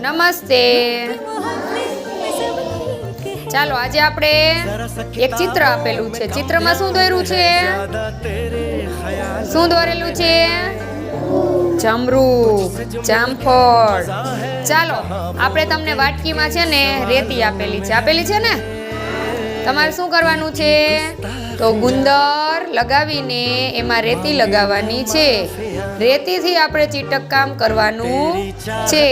નમસ્તે. ચાલો આજે આપણે એક ચિત્ર આપેલું છે. ચિત્રમાં શું દોર્યું છે? શું દોરેલું છે? જમરૂખ, જામફળ. ચાલો આપણે તમને વાટકીમાં છે ને રેતી આપેલી છે ને? તમારે શું કરવાનું છે? તો ગુંદર લગાવીને એમાં રેતી લગાવવાની છે. રેતીથી આપણે ચીટક કામ કરવાનું છે.